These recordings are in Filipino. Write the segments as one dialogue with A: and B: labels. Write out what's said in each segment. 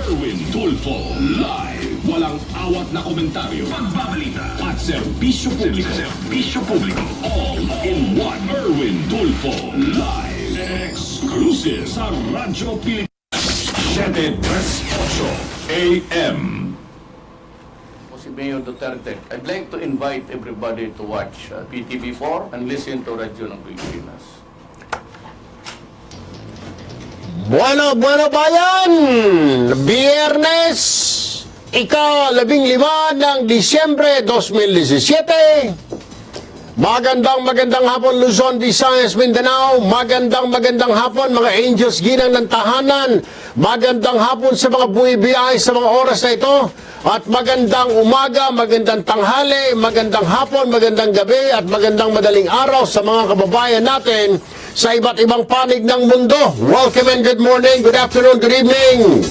A: Erwin Tulfo live. Walang awat na komentaryo, pagbabalita at serbisyo publiko. All in one. Erwin Tulfo live. Exclusive sa Radyo Pilipinas. 7:38 AM.
B: Si Mayor Duterte, I'd like to invite everybody to watch PTV4 and listen to Radyo ng Pilipinas.
C: Bueno bayan! Biyernes, ika-15 ng Disyembre 2017. Magandang hapon Luzon, Visayas, Mindanao. Magandang hapon mga Angels Ginang ng Tahanan. Magandang hapon sa mga buhay-biyay sa mga oras na ito. At magandang umaga, magandang tanghali, magandang hapon, magandang gabi at magandang madaling araw sa mga kababayan natin sa iba't ibang panig ng mundo. Welcome and good morning, good afternoon, good evening.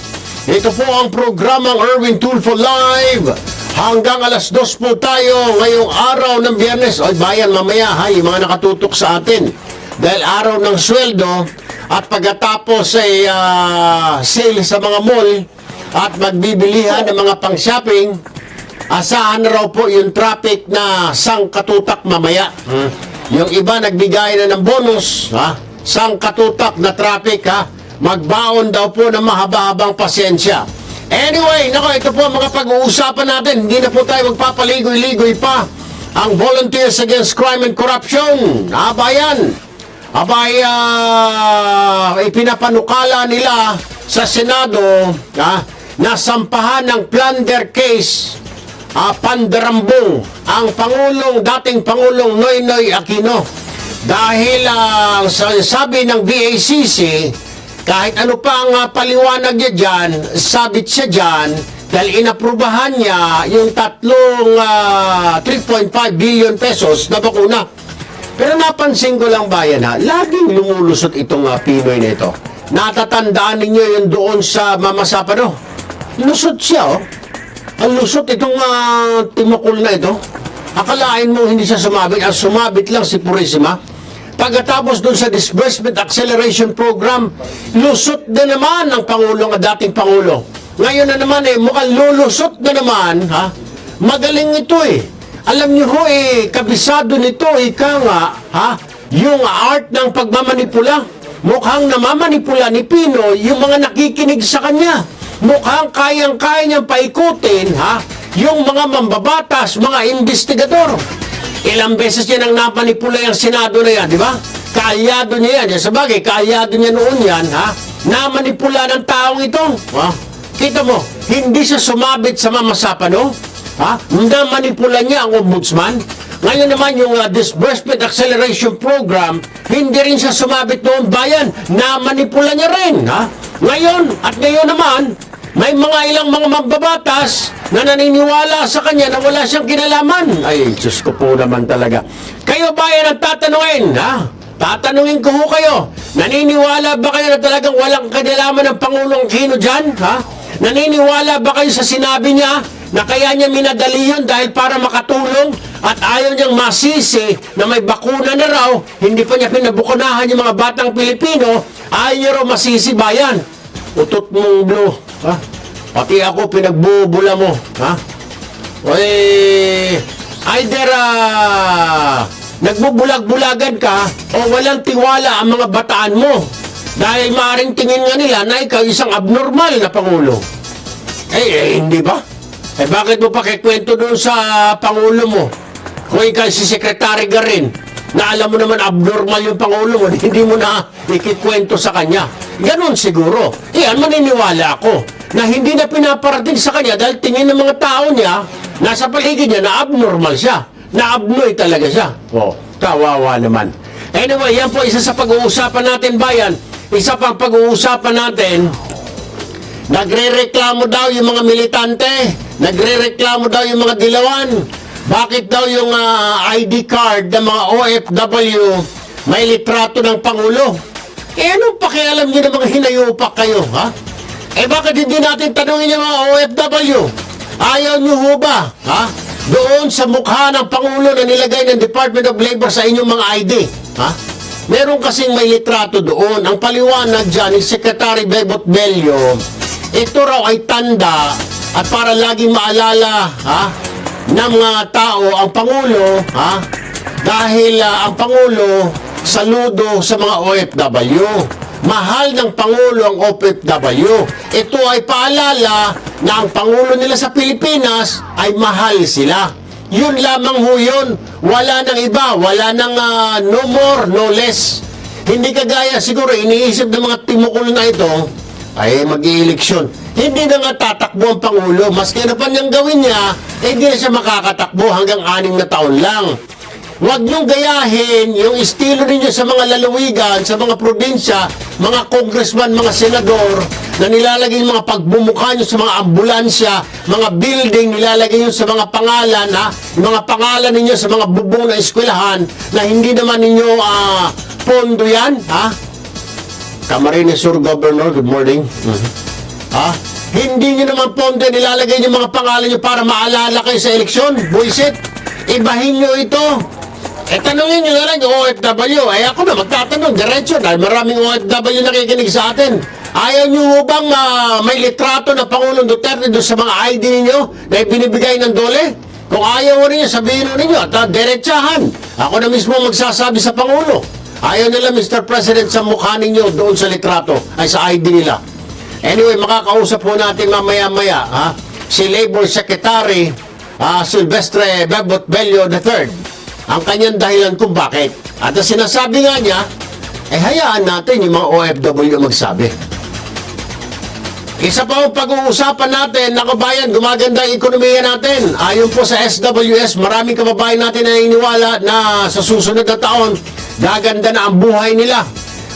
C: Ito po ang programang Erwin Tulfo Live. Hanggang alas 2 po tayo ngayong araw ng Biyernes. Oy, bayan mamaya ha, yung mga nakatutok sa atin. Dahil araw ng sweldo at pagkatapos ay sale sa mga mall at magbibilihan ng mga pang-shopping, asahan na raw po yung traffic na sangkatutak mamaya. Yung iba nagbigay na ng bonus, ha? Sangkatutak na traffic, ha? Magbaon daw po ng mahaba-habang pasensya. Anyway, nako, ito po mga pag-uusapan natin. Hindi na po tayo magpapaligoy-ligoy pa. Ang Volunteers Against Crime and Corruption, bayan, ipinapanukala nila sa Senado, na sampahan ng plunder case, pandarambong ang dating Pangulong Noynoy Aquino. Dahil sabi ng VACC, kahit ano pa ang paliwanag niya dyan, sabit siya dyan, dahil inaprubahan niya yung tatlong 3.5 billion pesos na bakuna. Pero napansin ko lang bayan ha, laging lumulusot itong Pinoy na ito. Natatandaan ninyo yung doon sa Mama Sapano. Lusot siya, oh. Ang lusot itong timukol na ito. Akalain mo hindi siya sumabit. Ang sumabit lang si Purisima. Pagkatapos doon sa Disbursement Acceleration Program, lusot na naman ang Pangulong at dating Pangulo. Ngayon na naman mukhang lulusot na naman, ha? Magaling ito Alam niyo ho kabisado nito, ika nga, ha? Yung art ng pagmamanipula. Mukhang namamanipula ni Pinoy yung mga nakikinig sa kanya. Mukhang kayang-kaya niyang paikutin, ha? Yung mga mambabatas, mga investigador. Ilang beses niya nang namanipula yung Senado na yan, di ba? Kaalyado niya yan. Sabagay, kaalyado niya noon yan, ha? Namanipula ng taong ito. Ha? Kita mo, hindi siya sumabit sa Mama Sapano, ha? Namanipula niya ang ombudsman. Ngayon naman yung Disbursement Acceleration Program, hindi rin siya sumabit noon bayan. Namanipula niya rin, ha? Ngayon naman, may ilang mga mambabatas na naniniwala sa kanya na wala siyang kinalaman. Ay, Diyos ko po naman talaga. Kayo bayan ang tatanungin, ha? Tatanungin ko ho kayo. Naniniwala ba kayo na talagang walang kinalaman ng Pangulong Aquino dyan, ha? Naniniwala ba kayo sa sinabi niya na kaya niya minadali yun dahil para makatulong at ayaw niyang masisi na may bakuna na raw, hindi pa niya pinabukunahan yung mga batang Pilipino, ayaw niya raw masisi bayan? Utot mong blue, ha? Pati ako pinagbubula mo, ha? Either nagbubulag-bulagan ka o walang tiwala ang mga bataan mo dahil maaaring tingin nga nila na ikaw isang abnormal na Pangulo. Hindi ba? Bakit mo pakikwento doon sa Pangulo mo? Kung ikaw si Secretary ka rin, na alam mo naman abnormal yung Pangulo mo, hindi mo na ikikwento sa kanya. Ganon siguro. Yan, maniniwala ako na hindi na pinaparating sa kanya dahil tingin ng mga tao niya, nasa paligid niya na abnormal siya. Na abnoy talaga siya. Kawawa naman. Anyway, yan po isa sa pag-uusapan natin bayan. Isa pang pag-uusapan natin, nagre-reklamo daw yung mga militante, nagre-reklamo daw yung mga dilawan. Bakit daw yung ID card ng mga OFW may litrato ng Pangulo? Anong pakialam nyo ng mga hinayupak kayo, ha? Bakit hindi natin tanungin yung mga OFW? Ayaw nyo ho ba, ha? Doon sa mukha ng Pangulo na nilagay ng Department of Labor sa inyong mga ID, ha? Meron kasing may litrato doon. Ang paliwanag dyan ni Secretary Bebot Bello, ito raw ay tanda at para laging maalala ng mga tao ang Pangulo dahil ang Pangulo saludo sa mga OFW. Mahal ng Pangulo ang OFW. Ito ay paalala na ang Pangulo nila sa Pilipinas ay mahal sila. Yun lamang ho yun. Wala nang iba. Wala nang no more, no less. Hindi kagaya siguro iniisip ng mga timukulo na ito ay mag-i-eleksyon. Hindi na nga tatakbo ang Pangulo. Maski na pa niyang gawin niya, hindi na siya makakatakbo hanggang 6 na taon lang. Huwag niyong gayahin yung estilo ninyo sa mga lalawigan, sa mga probinsya, mga congressman, mga senador, na nilalagay yung mga pagbumukha niyo sa mga ambulansya, mga building, nilalagay niyo sa mga pangalan, yung mga pangalan ninyo sa mga bubong na eskwelahan, na hindi naman ninyo pondo yan, Camarines Sur Governor, good morning. Hindi nyo naman pondo, nilalagay niyo mga pangalan niyo para maalala kayo sa eleksyon. Buisit, ibahin nyo ito. Tanungin nyo na lang yung OFW. Ako na magtatanong, diretso, dahil maraming OFW nakikinig sa atin. Ayaw nyo bang may litrato na Pangulong Duterte doon sa mga ID ninyo na ibinibigay ng dole? Kung ayaw ninyo, sabihin ninyo at diretsahan. Ako na mismo magsasabi sa Pangulo. Ayaw nila, Mr. President, sa mukha ninyo doon sa litrato, ay sa ID nila. Anyway, makakausap po natin mamaya-maya si Labor Secretary Silvestre Bebot Bello III. Ang kanyang dahilan kung bakit. At ang sinasabi nga niya, hayaan natin yung mga OFW magsabi. Isa pa ang pag-uusapan natin, kabayan, gumaganda ang ekonomiya natin. Ayon po sa SWS, maraming kababayan natin na iniwala na sa susunod na taon, gaganda na ang buhay nila.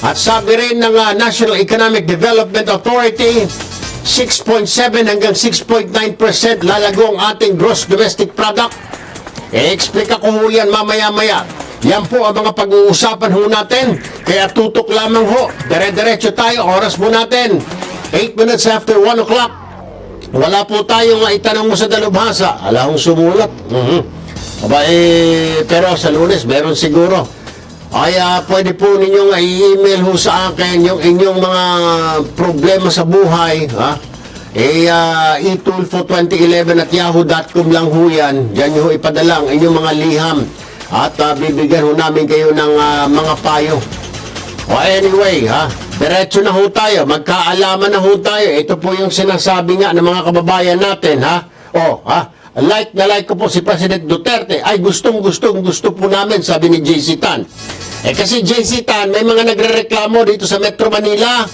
C: At sabi rin ng National Economic Development Authority, 6.7 hanggang 6.9% lalago ang ating gross domestic product. I-explica ko ho yan mamaya-maya. Yan po ang mga pag-uusapan ho natin. Kaya tutok lamang ho. Dire-diretso tayo. Oras po natin. 8 minutes after 1 o'clock. Wala po tayong itanong mo sa dalubhasa. Ala hong sumulat. Pero sa Lunes, meron siguro. Ay, pwede po ninyong i-email ho sa akin yung inyong mga problema sa buhay. itulfo2011@yahoo.com lang ho yan. Diyan nyo ipadala ang inyong mga liham. At bibigyan ho namin kayo ng mga payo. Anyway, diretso na ho tayo. Magkaalaman na ho tayo. Ito po yung sinasabi nga ng mga kababayan natin, like na like ko po si President Duterte. Ay, gusto po namin, sabi ni JC Tan. Kasi JC Tan, may mga nagrereklamo dito sa Metro Manila.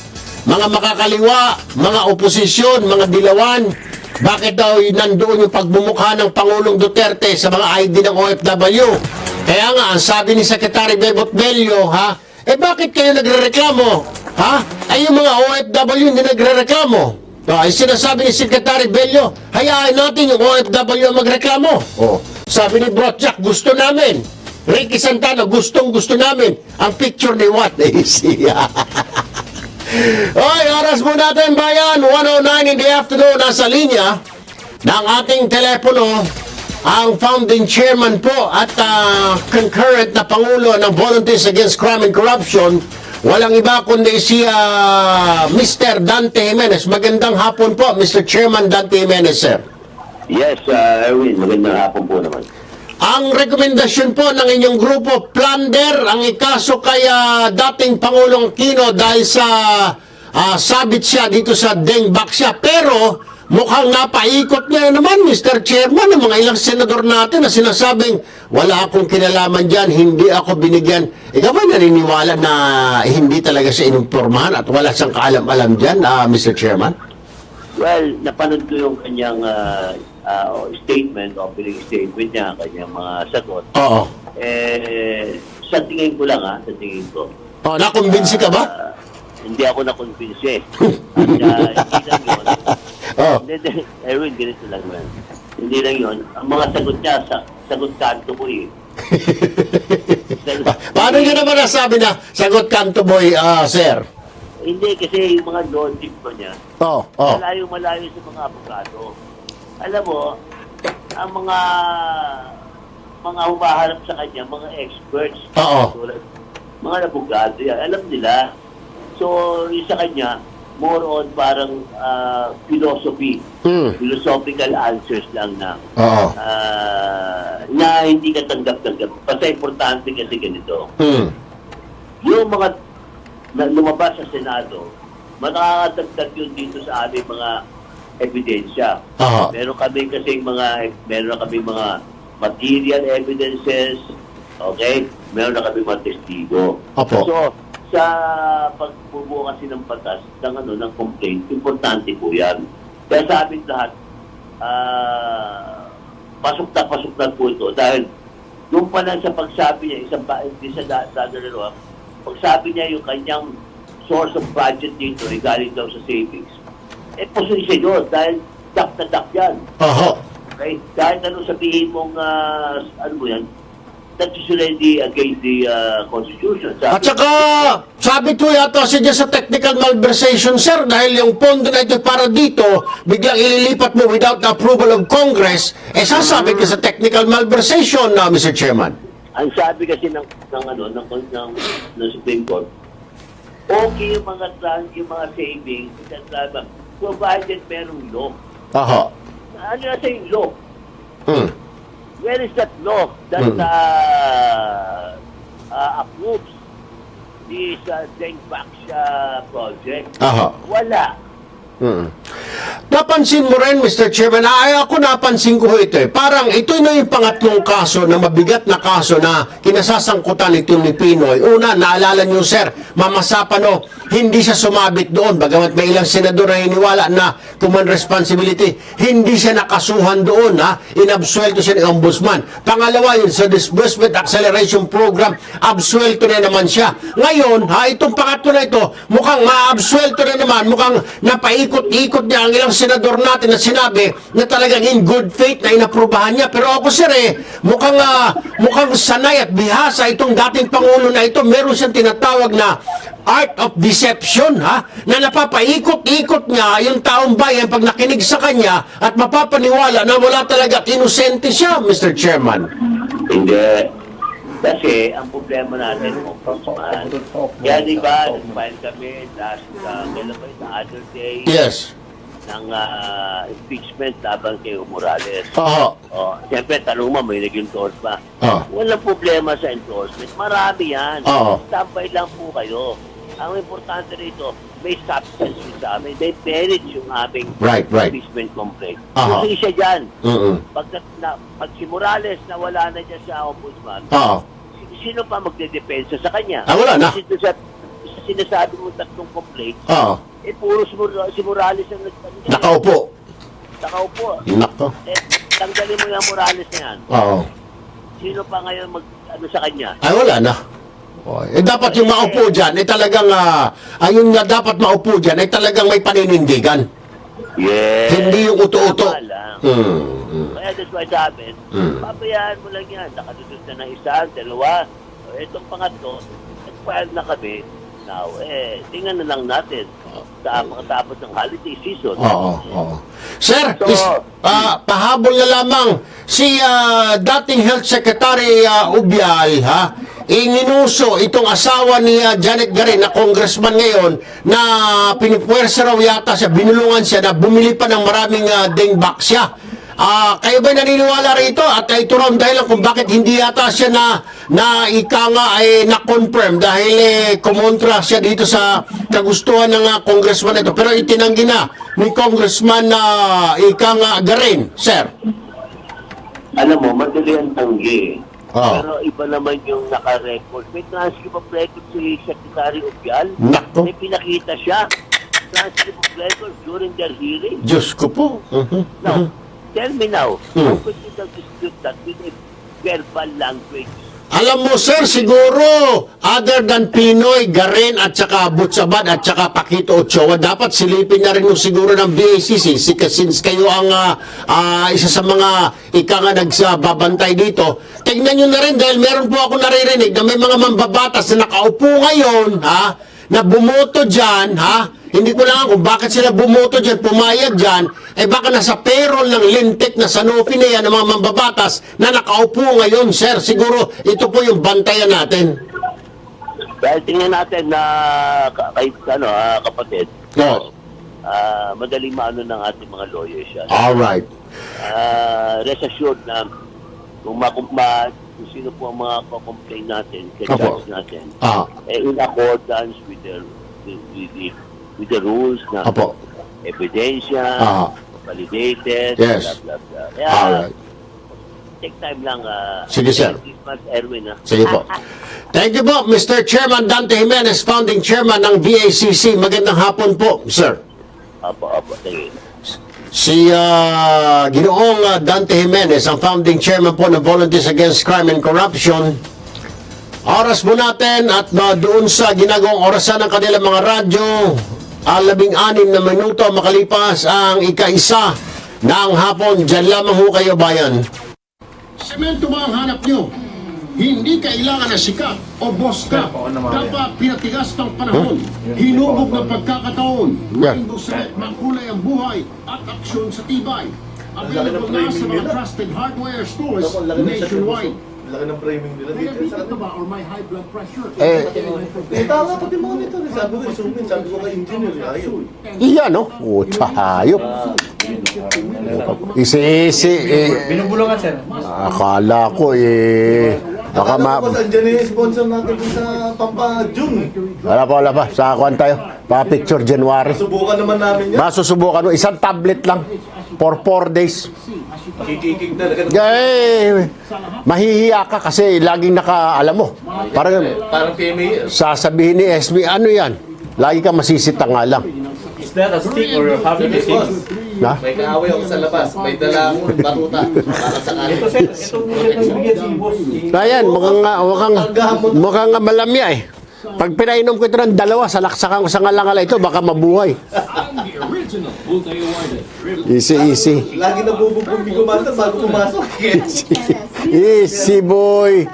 C: Mga makakaliwa, mga oposisyon, mga dilawan. Bakit daw nandoon yung pagbumukha ng Pangulong Duterte sa mga ID ng OFW? Kaya nga, ang sabi ni Secretary Bebot Bello, bakit kayo nagrereklamo? Ay yung mga OFW hindi nagrereklamo. Ay sinasabi ni Secretary Bello, hayaan natin yung OFW magreklamo. Sabi ni Brochak, gusto namin. Ricky Santana, gusto namin. Ang picture ni Watt. Oy, oras mo natin bayan, 1:09 in the afternoon, nasa linya ng ating telepono ang founding chairman po at concurrent na Pangulo ng Volunteers Against Crime and Corruption. Walang iba kundi si Mr. Dante Jimenez. Magandang hapon po, Mr. Chairman Dante Jimenez, sir.
D: Yes, Erwin, magandang hapon po naman.
C: Ang rekomendasyon po ng inyong grupo, plunder ang ikaso kay dating Pangulong Aquino dahil sa sabit siya dito sa Dengbak siya. Pero mukhang napaikot niya naman, Mr. Chairman, ng mga ilang senador natin na sinasabing wala akong kinalaman dyan, hindi ako binigyan. Ikaw ba naniniwala na hindi talaga siya inumpurmahan at wala siyang kaalam-alam dyan, Mr. Chairman?
D: Well, napanood ko yung kanyang statement, opening statement niya, kanyang mga sagot.
C: Oo.
D: Sa tingin ko lang sa tingin ko.
C: Nakumbinsi ka ba?
D: Hindi ako nakumbinsi. Hindi lang yun. Hindi, Erwin, ganito lang man. Hindi lang yun. Ang mga sagot niya, sagot kanto ko
C: Paano nyo naman nasabi na sagot kanto boy, sir?
D: Hindi, kasi yung mga logic ko niya, malayo-malayo sa mga abogado. Alam mo, ang mga humaharap sa kanya, mga experts, mga abogado yan, alam nila. So, yung sa kanya, more on parang philosophy. Philosophical answers lang na
C: Oo.
D: na hindi ka tanggap-tanggap. Basta importante kasi ganito. Yung mga na lumabas sa Senado, makakadagdag yun dito sa aming mga ebidensya.
C: Aha.
D: Meron kami mga material evidences, okay? Meron na kami mga testigo.
C: Opo.
D: So, sa pagbubuo kasi ng batas, ng complaint, importante po yan. Kaya sa amin lahat, pasok na po ito. Dahil, doon pa lang sa pagsabi niya, pagsabi niya yung kanyang source of budget dito ay galing daw sa savings. Position yun, dahil dak na dak yan.
C: Aha.
D: Okay? Dahil sabihin mong, that is already against the Constitution.
C: At saka, sabi ko yata siya sa technical malversation, sir, dahil yung pondo na ito para dito, biglang ililipat mo without the approval of Congress, sasabi ka sa technical malversation na, Mr. Chairman.
D: Ang sabi kasi ng Supreme Court, okay yung mga savings, provided merong law.
C: Aha.
D: Ano na sa yung law? Where is that law that approves this Dengbax project?
C: Aha.
D: Wala.
C: Napansin mo rin, Mr. Chairman, ako napansin ko ito Parang ito na yung pangatlong kaso na mabigat na kaso na kinasasangkutan ito ni Pinoy. Una, naalala niyo, sir, Mama Sapano, hindi siya sumabit doon. Bagamat may ilang senador na iniwala na common responsibility, hindi siya nakasuhan doon. Inabsuelto siya ng ombudsman. Pangalawa yun, sa Disbursement Acceleration Program, absuelto na naman siya. Ngayon, itong pangatlo na ito, mukhang maabsuelto na naman, mukhang napaikot-ikot niya ang ilang senador natin na sinabi na talagang in good faith na inaprubahan niya. Pero ako, sir, mukhang sanay at bihasa itong dating Pangulo na ito. Meron siyang tinatawag na art of deception, na napapaikot-ikot niya yung taong bayan pag nakinig sa kanya at mapapaniwala na wala talaga inosente siya, Mr. Chairman.
D: Hindi. Kasi ang problema natin, Ombudsman, kaya di ba, nag-file kami kailan ba the other day,
C: Yes.
D: ng impeachment laban kay Morales.
C: Oo.
D: Siyempre, tanong mo, may nag-endorse ba?
C: Oo.
D: Walang problema sa endorsement. Marami yan.
C: Oo.
D: Tambay lang po kayo. Ang importante rito, may substance yung sa amin. May merit yung aming
C: Right.
D: impeachment complaint.
C: Oo.
D: Kasi siya dyan.
C: Mm-mm.
D: Pag si Morales na wala na dyan sa ombudsman,
C: Oo.
D: sino pa magdedepensa sa kanya?
C: Wala na.
D: Kasi sa sinasabi mo tatlong complaint,
C: Oo.
D: puro si Morales ang
C: Nakaupo.
D: nakaupo.
C: Nako.
D: Tanggalin mo yung Morales na yan.
C: Oo.
D: Sino pa ngayon sa kanya?
C: Wala na. Dapat yung maupo dyan, talagang, ayun nga dapat maupo dyan, talagang may paninindigan.
D: Yes.
C: Hindi yung uto-uto.
D: Tama lang. Kaya that's why sabi, pabayaan mo lang yan. Nakadudod na ng isa, dalawa. Itong pangatlo, nag-file na kami. Now, tingnan na lang natin sa pagkatapos ng holiday season.
C: Oo. Sir,
D: So,
C: pahabol na lamang si dating Health Secretary Ubial, inginuso itong asawa ni Janet Garin na congressman ngayon na pinipwersa raw yata siya, binulungan siya na bumili pa ng maraming Dengbax siya. Kayo ba naniniwala rito? At ito raw dahil kung bakit hindi yata siya na ika nga ay na-confirm dahil kumontra siya dito sa kagustuhan ng congressman ito. Pero itinanggi na ni congressman na ika nga Garin, sir.
D: alam mo, madali ang tanggi.
C: Oo.
D: Pero iba naman yung naka-record. May transcript of record si Secretary Ubial.
C: Nako.
D: May pinakita siya. Transcript of record during their hearing.
C: Diyos ko po.
D: Now, tell me now, how could you dispute that with a verbal language?
C: Alam mo, sir, siguro, other than Pinoy, Garin, at saka Butsabad, at saka Paquito Ochoa, dapat silipin na rin yung siguro ng BACC, since kayo ang isa sa mga nga nagsababantay dito. Tignan nyo na rin, dahil meron po ako naririnig na may mga mambabatas na nakaupo ngayon, na bumoto dyan, hindi ko lang kung bakit sila bumoto dyan, pumayag dyan, baka nasa payroll ng lintik na Sanofi na yan, ng mga mambabatas na nakaupo ngayon, sir. Siguro, ito po yung bantayan natin.
D: Dahil tingnan natin na kapatid,
C: No.
D: madaling maano ng ating mga lawyers yan.
C: Alright.
D: Rest assured na kung kung sino po ang mga complain natin,
C: Opo.
D: charge natin,
C: Ah,
D: in accordance with the rules na
C: Opo.
D: ebidensya,
C: Ah.
D: validated,
C: Yes.
D: blah, blah, blah. Kaya,
C: Alright.
D: take time lang.
C: Sige, sir.
D: Christmas, Erwin.
C: Sige po. Thank you po, Mr. Chairman Dante Jimenez, founding chairman ng VACC. Magandang hapon po, sir.
D: Apo, thank you.
C: Si Ginoong Dante Jimenez, ang founding chairman po ng Volunteers Against Crime and Corruption. Oras po natin at doon sa ginagawang orasan ng kanilang mga radyo, 16 na minuto makalipas ang ika-1 ng hapon. Diyan lamang ho kayo, bayan. Semento ba ang hanap nyo? Hindi kailangan na sikat o boss ka. Dapat pinatigas ng panahon. Hinubog ng pagkakataon. Rainbow Cement, makulay ang buhay at aksyon sa tibay. Available na sa mga trusted hardware stores nationwide.
E: Laki ng framing nila dito.
C: Diabetes ka ba or may high blood pressure?
E: Tama pati monitor. Sabi ko, isupin. Sabi ko kay engineer. Ayaw.
C: Iyan, no? O, hayop. Isi-isi,
F: Binubulungan, sir.
C: akala ko, baka
E: Tapos andyan na yung sponsor natin dun sa Pampa June.
C: wala pa. Sa akuan tayo. Pa-picture January.
E: Subukan naman namin yan.
C: Masusubukan mo, isang tablet lang. For 4 days.
E: Kikikig talaga.
C: Gay, mahihiya ka kasi laging alam mo. Parang
E: Parang PMA.
C: sasabihin ni SB, ano yan? Lagi ka masisita nga lang.
F: Is that a stick or how did you
E: Boss,
F: think?
C: Na?
E: may kaaway ako sa labas. May dala akong batuta. Para sa
F: Ito,
E: kanin.
F: sir. Ito bigyan si boss.
C: Ayan, mukhang nga malamya eh. Pag pinainom ko ito ng dalawa, salaksakan ko sa ngalangala ito, baka mabuhay.
A: Ang the original Multi Awarded
C: Easy.
E: Lagi nabubugbog ni Commander bago pumasok.
C: Easy, boy.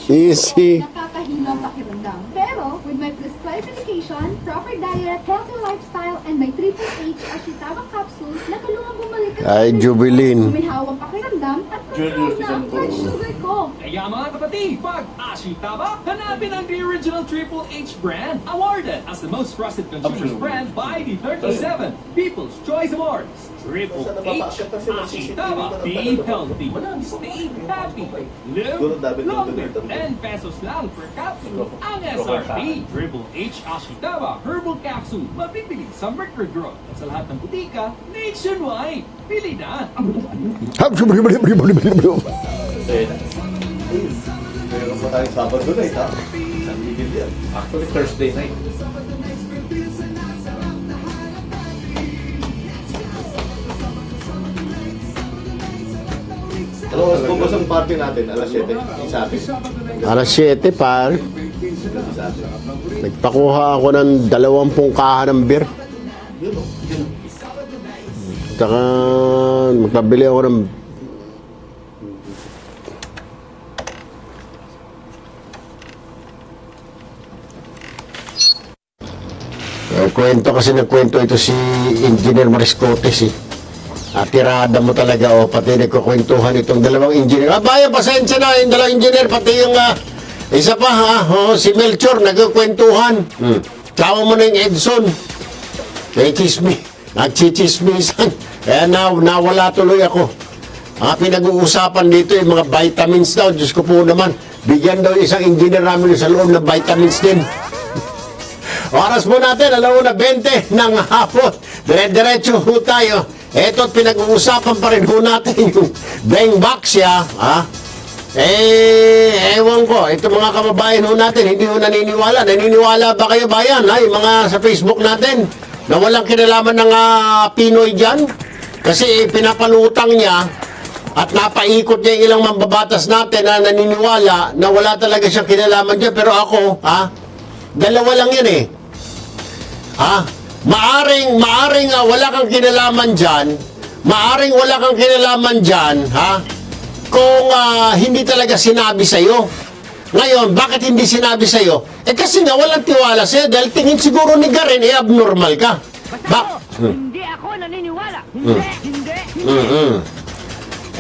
C: Easy.
G: Nakakahinang pakiramdam. Pero, with my prescribed medication, proper diet, healthy lifestyle, and my Triple H Ashitaba capsules, natulungan bumalik ang
C: Ay, Jubilin.
G: Kumihawang pakiramdam at control na ang blood sugar ko.
H: Kaya mga kapatid, pag Ashitaba, hanapin ang the original Triple H brand, awarded as the most trusted consumers brand by the 37 People's Choice Awards. Triple H Ashitaba. Be healthy. Stay happy. Live longer. 10 pesos lang per capsule. Ang SRP. Triple H Ashitaba Herbal Capsule. Mabibili sa Mercury Drug at sa lahat ng butika nationwide. Pili na.
E: Meron pa tayong Sabado night, ha? San Miguel yan.
F: Actually, Thursday night.
E: Ano oras po ang party natin? Alas 7. Yung sa atin.
C: Alas 7, par.
E: Sa atin.
C: Nagpakuha ako ng 20 kaha ng beer.
E: Yun, o. Yun.
C: Saka magpabili ako ng kwento kasi nagkwento ito si Engineer Mariscotes eh. At tirada mo talaga pati nagkukwentuhan itong dalawang engineer. Bayan, pasensya na yung dalawang engineer, pati yung isa pa si Melchor nagkukwentuhan. Tawa mo na yung Edson. Nagchichismisan. Kaya nawala tuloy ako. Pinag-uusapan dito yung mga vitamins daw. Diyos ko po naman, bigyan daw isang engineer namin sa loob ng vitamins din. Oras po natin, 1:20 ng hapon. Dire-diretso ho tayo. Eto't pinag-uusapan pa rin ho natin yung Beng Baxia. Ewan ko, ito mga kababayan ho natin, hindi ho naniniwala. Naniniwala ba kayo bayan? Yung mga sa Facebook natin, na walang kinalaman ng Pinoy dyan? Kasi pinapalutang niya at napaikot niya yung ilang mambabatas natin na naniniwala na wala talaga siyang kinalaman dyan. Pero ako, dalawa lang yan eh. Maaring wala kang kinalaman dyan, maaring wala kang kinalaman dyan, kung hindi talaga sinabi sa'yo. Ngayon, bakit hindi sinabi sa'yo? Kasi nga walang tiwala sa'yo dahil tingin siguro ni Garen, abnormal ka.
I: Hindi ako naniniwala. Hindi.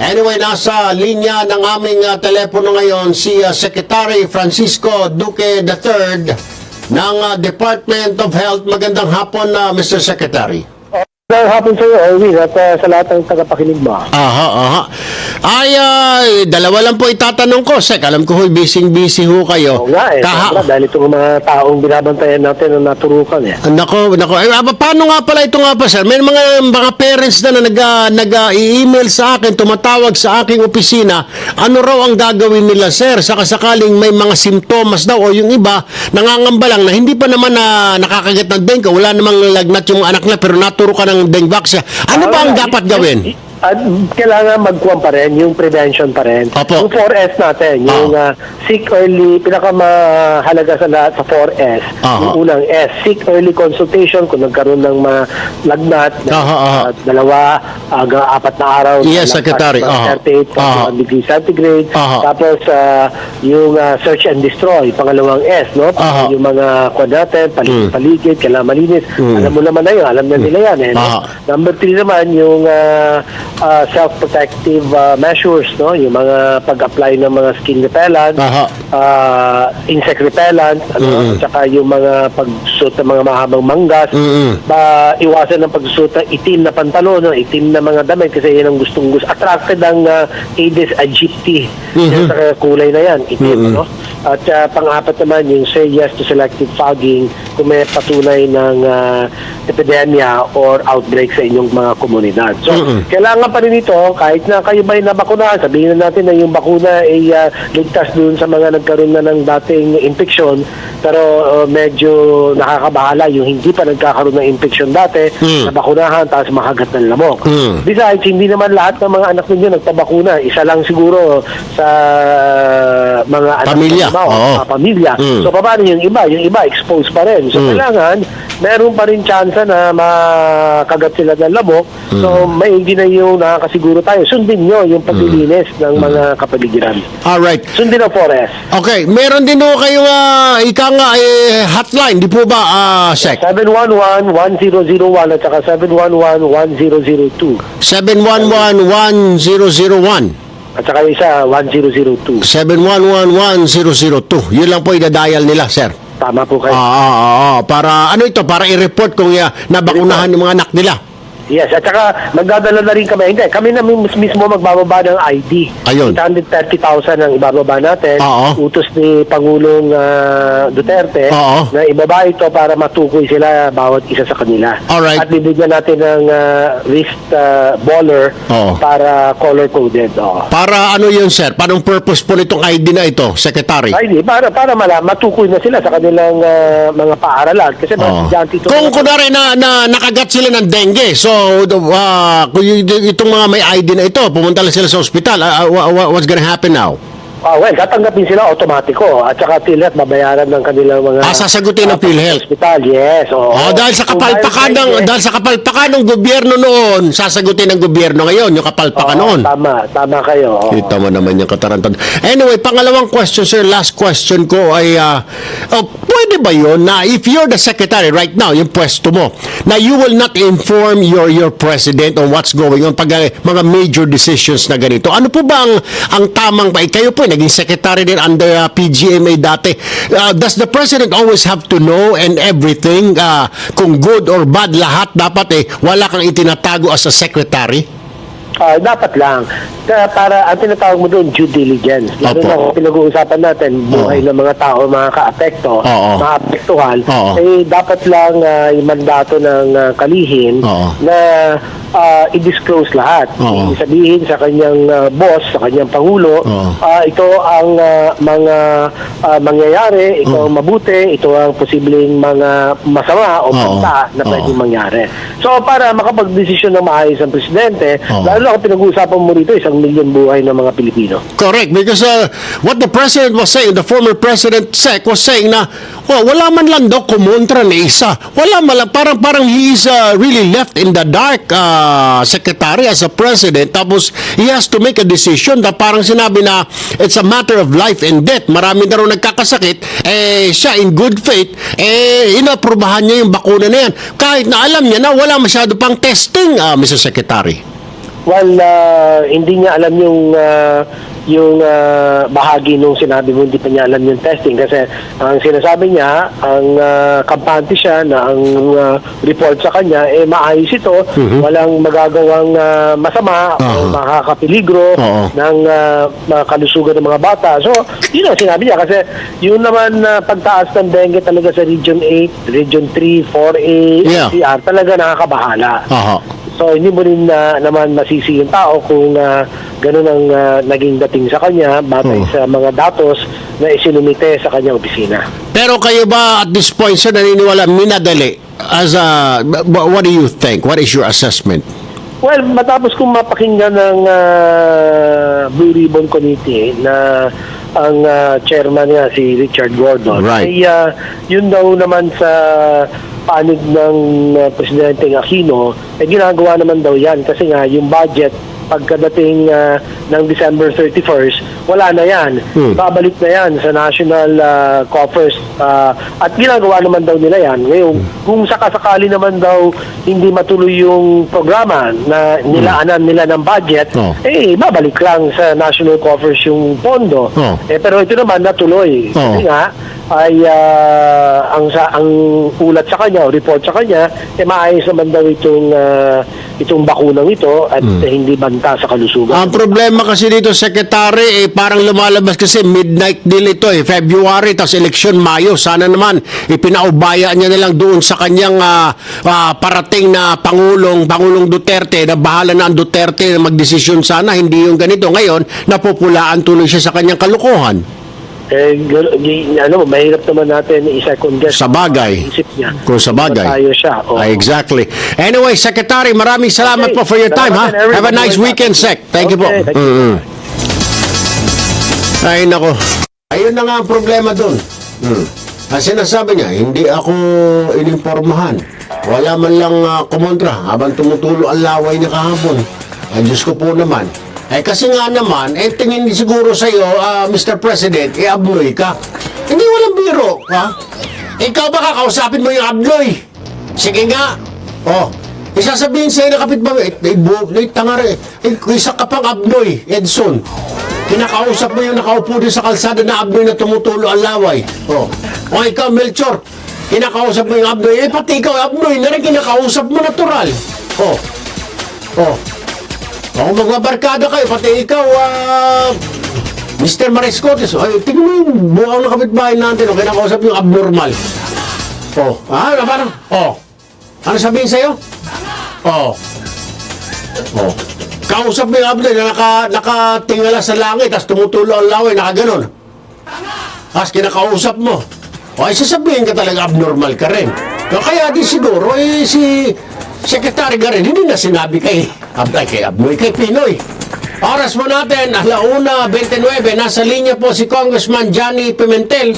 C: Anyway, nasa linya ng aming telepono ngayon si Secretary Francisco Duque III ng Department of Health. Magandang hapon, Mr. Secretary.
E: Magandang hapon sa iyo, Erwin, at sa lahat ng tagapakinig mo.
C: Aha. Ay, dalawa lang po itatanong ko, Sek. Alam ko, busy ho kayo.
E: Oo nga sobra, dahil itong mga taong binabantayan natin na naturukan
C: Nako. Paano nga pala ito nga pa, sir? May mga parents na nag-i-email sa akin, tumatawag sa aking opisina. Ano raw ang gagawin nila, sir? Sakaling may mga simptomas daw o yung iba, nangangamba lang na hindi pa naman nakakagat ng dengue. Wala namang lagnat yung anak na pero naturo ka ng dengue vaccine. Ano ba ang dapat gawin?
E: At kailangan magkuhan pa rin, yung prevention pa rin.
C: Opo.
E: Yung 4S natin, yung seek early, pinakamahalaga sa lahat sa 4S. Yung unang S, seek early consultation kung nagkaroon ng lagnat, dalawa hanggang 4 na araw.
C: Yes,
E: na
C: Secretary.
E: 38 degrees centigrade. Tapos, yung search and destroy, pangalawang S, no? Yung mga kuhan natin, paligid, kailangan malinis. Alam mo naman na yun, alam na nila yan. No? Number 3 naman, yung self-protective measures, no? Yung mga pag-apply ng mga skin repellent, insect repellent, saka yung mga pagsuot ng mga mahabang manggas, iwasan ng pagsuot ng itim na pantalon, no? Itim na mga damit kasi yan ang gustong-gusto. Attracted ang Aedes aegypti. Yung sa kulay na yan, itim, no? At pang-apat naman, yung say yes to selective fogging kung may patunay ng epidemya or outbreak sa inyong mga komunidad. So, kailangan pa rin ito, kahit na kayo ba'y nabakunahan, sabihin na natin na yung bakuna ay ligtas dun sa mga nagkaroon na ng dating infeksyon, pero medyo nakakabahala yung hindi pa nagkakaroon ng infeksyon dati, nabakunahan, tapos makagat ng lamok. Besides, hindi naman lahat ng mga anak ninyo nagpabakuna. Isa lang siguro sa mga anak
C: Pamilya.
E: Pamilya. So, paano yung iba? Yung iba, exposed pa rin. So, kailangan, meron pa rin chance na makagat sila ng lamok. So, maigi na yung nakakasiguro tayo. Sundin nyo yung paglilinis ng mga kapaligiran.
C: Alright.
E: Sundin ang 4S.
C: Okay, meron din ho kayong hotline, di po ba, Sec?
E: 711-1001 at saka 711-1002.
C: 711-1001.
E: At saka isa, 1002.
C: 711-1002. Yun lang po idadial nila, sir.
E: Tama po kayo.
C: Para ano ito? Para i-report kung nabakunahan yung mga anak nila.
E: Yes, at saka magdadala na rin kami. Hindi, kami na mismo magbababa ng ID.
C: Ayun.
E: 830,000 ang ibababa natin. Utos ni Pangulong Duterte na ibaba ito para matukoy sila bawat isa sa kanila.
C: Alright.
E: At bibigyan natin ng wrist baller para color-coded.
C: Para ano yun, sir? Parang purpose po nitong ID na ito, Secretary?
E: ID, para matukoy na sila sa kanilang mga paaralan. Kasi
C: kung kunwari na nakagat sila ng dengue, so kung itong mga may ID na ito, pumunta lang sila sa ospital, what's gonna happen now?
E: Well, tatanggapin sila automatiko at saka PhilHealth babayaran ng kanilang mga
C: sasagutin ng PhilHealth.
E: Hospital, yes.
C: Dahil sa kapalpakan ng gobyerno noon, sasagutin ng gobyerno ngayon yung kapalpakan noon.
E: Tama kayo.
C: Kita mo naman yung katarantad. Anyway, pangalawang question, sir, last question ko ay pwede ba yun na if you're the secretary right now, yung pwesto mo, na you will not inform your president on what's going on pag mga major decisions na ganito? Ano po ba ang tamang kayo po naging secretary din under PGMA dati. Does the president always have to know and everything? Kung good or bad, lahat dapat wala kang itinatago as a secretary?
E: Dapat lang. Para ang tinatawag mo doon, due diligence. Lalo na kung pinag-uusapan natin, buhay ng mga tao, mga ka-apekto, maapektuhan, dapat lang yung mandato ng kalihim na i-disclose lahat. Sabihin sa kanyang boss, sa kanyang pangulo, ito ang mga mangyayari, ito ang mabuti, ito ang posibleng mga masama o banta na pwedeng mangyari. So, para makapag-desisyon ng maayos ang presidente, lalo kung pinag-uusapan mo rito, 1 milyon buhay ng mga Pilipino.
C: Correct, because what the president was saying, the former president Sec was saying na wala man lang daw kumontra ni isa. Wala man lang, parang he is really left in the dark, secretary as a president. Tapos he has to make a decision na parang sinabi na it's a matter of life and death. Marami na rin nagkakasakit. Siya in good faith, inaprubahan niya yung bakuna na yan. Kahit na alam niya na wala masyado pang testing, Mr. Secretary.
E: Well, hindi niya alam yung bahagi nung sinabi mo, hindi pa niya alam yung testing kasi ang sinasabi niya, ang kampante siya na ang report sa kanya maayos ito, walang magagawang masama o makakapeligro ng kalusugan ng mga bata. So, yun ang sinabi niya kasi yun naman pagtaas ng dengue talaga sa Region 8, Region 3, 4A, NCR, talaga nakakabahala. So, hindi mo rin naman masisi yung tao kung ganun ang naging dating sa kanya batay sa mga datos na isinumite sa kanyang opisina.
C: Pero kayo ba at this point, sir, naniniwala minadali? What do you think? What is your assessment?
E: Well, matapos kong mapakinggan ng Blue Ribbon Committee na ang chairman niya si Richard Gordon,
C: Right.
E: ay yun daw naman sa panig ng Presidente Aquino, ginagawa naman daw yan kasi nga yung budget pagkadating ng December 31st, wala na yan. Babalik na yan sa national coffers at ginagawa naman daw nila yan. Ngayon, kung sakasakali naman daw hindi matuloy yung programa na nilaanan nila ng budget, babalik lang sa national coffers yung pondo. Pero ito naman natuloy. Kasi nga, ay ang ulat sa kanya, o report sa kanya, maayos naman daw itong bakunang ito at hindi banta sa kalusugan.
C: Ang problema kasi dito, Secretary, parang lumalabas kasi midnight deal ito February, tapos eleksyon Mayo. Sana naman ipinaubaya niya na lang doon sa kanyang parating na Pangulong Duterte, na bahala na ang Duterte na magdesisyon sana, hindi yung ganito. Ngayon, napupulaan tuloy siya sa kanyang kalukuhan.
E: Mahirap naman natin i-second guess.
C: Sa bagay.
E: Isip niya.
C: Kung sa bagay.
E: Tayo siya.
C: Exactly. Anyway, Secretary, maraming salamat po for your time. Have a nice weekend, Sec. Thank you po.
E: Thank you.
C: Ay, nako. Ayun na nga ang problema doon. Ang sinasabi niya, hindi ako ininformahan. Wala man lang kumontra habang tumutulo ang laway niya kahapon. Ay, Diyos ko po naman. Kasi nga naman, tingin siguro sa'yo, Mr. President, abloy ka. Hindi walang biro, ha? Ikaw ba kakausapin mo yung abloy? Sige nga. Isasabihin sa'yo na kapitbahay, tangare, isa ka pang abloy, Edson. Kinakausap mo yung nakaupo din sa kalsada na abloy na tumutulo ang laway. O ikaw, Melchor, kinakausap mo yung abloy, pati ikaw, abloy, na rin kinakausap mo natural. Kung magbabarkada kayo, pati ikaw, Mr. Mariscotes, tingnan mo yung bukaw na kapitbahay natin, kinakausap yung abnormal. Parang, ano sabihin sa'yo? Kausap mo yung abnormal na nakatingala sa langit, tapos tumutulo ang laway, nakaganon. Tapos kinakausap mo. Sasabihin ka talaga abnormal ka rin. Kaya di siguro, si Secretary Garin, hindi na sinabi kay Abnoy, kay Pinoy. Oras mo natin, 1:29, nasa linya po si Congressman Johnny Pimentel,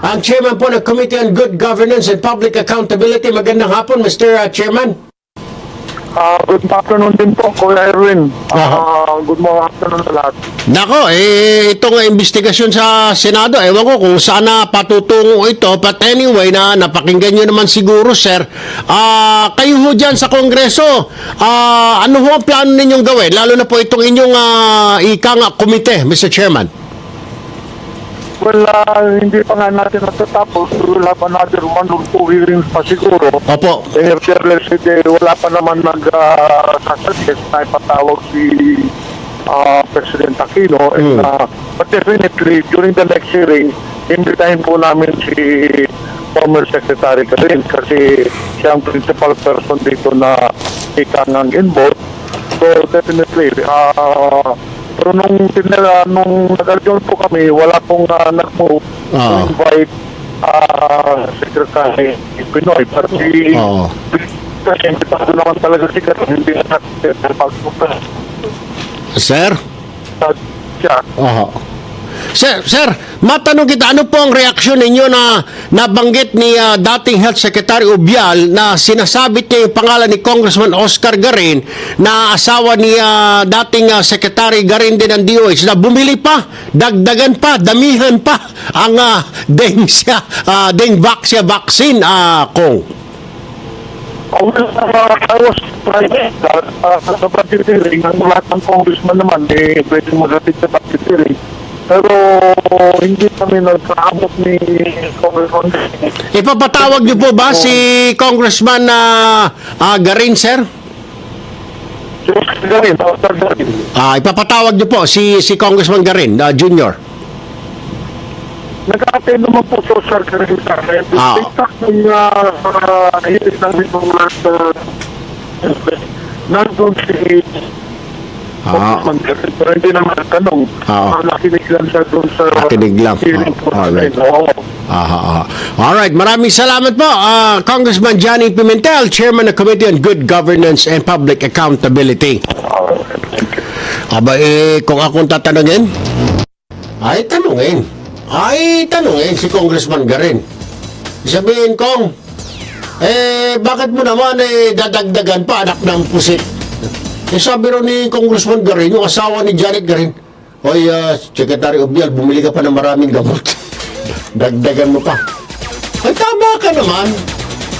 C: ang chairman po ng Committee on Good Governance and Public Accountability. Magandang hapon, Mr. Chairman.
I: Good afternoon din po, Kuya Erwin. Good afternoon sa lahat.
C: Nako, itong investigasyon sa Senado, ewan ko kung saan na patutungo ito. But anyway, napakinggan nyo naman siguro, sir. Kayo ho dyan sa Kongreso, ano ho ang plano ninyong gawin? Lalo na po itong inyong ikang komite, Mr. Chairman.
I: Well, hindi pa nga natin natatapos. Wala pa natin 1 or 2 hearings pa siguro.
C: Opo.
I: Wala pa naman nag-suggest na ipatawag si President Aquino. But definitely, during the next hearing, imbitahin po namin si former Secretary Garin kasi siya ang principal person dito na ikangang involved. So definitely, pero nung nag-adjourn po kami, wala pong nag-move to invite Secretary Pinoy. Pero kasi imbitado naman talaga si Garin, hindi na pagpunta.
C: Sir?
I: Siya.
C: Sir, matanong kita, ano po ang reaksyon ninyo na nabanggit ni dating Health Secretary Ubial na sinasabit niya yung pangalan ni Congressman Oscar Garin na asawa ni dating Secretary Garin din ng DOH na bumili pa, dagdagan pa, damihan pa ang Dengvaxia vaccine, Kong?
I: I was private. Sa budget hearing, ang lahat ng congressman naman, pwede mag-atid sa budget hearing. Pero hindi kami nagkaabot ni Congressman.
C: Ipapatawag niyo po ba si Congressman Garin, sir?
I: Garin.
C: Ipapatawag niyo po si Congressman Garin, Junior.
I: Nag-a-attend naman po social career sa akin. TikTok ng hilis ng itong nandun si Congressman Garin. Pero hindi naman tanong. Nakinig lang siya doon sa
C: Nakinig lang.
I: hearing po.
C: Alright.
I: Oo.
C: Alright, maraming salamat po, Congressman Johnny Pimentel, Chairman ng Committee on Good Governance and Public Accountability. Aba, kung akong tatanungin, ay tanungin si Congressman Garin. Sabihin kong, bakit mo naman dadagdagan pa, anak ng pusit? Sabi rin ni Congressman Garin, yung asawa ni Janet Garin, oy, Secretary Obial, bumili ka pa ng maraming gamot. Dagdagan mo pa. Ay, tama ka naman.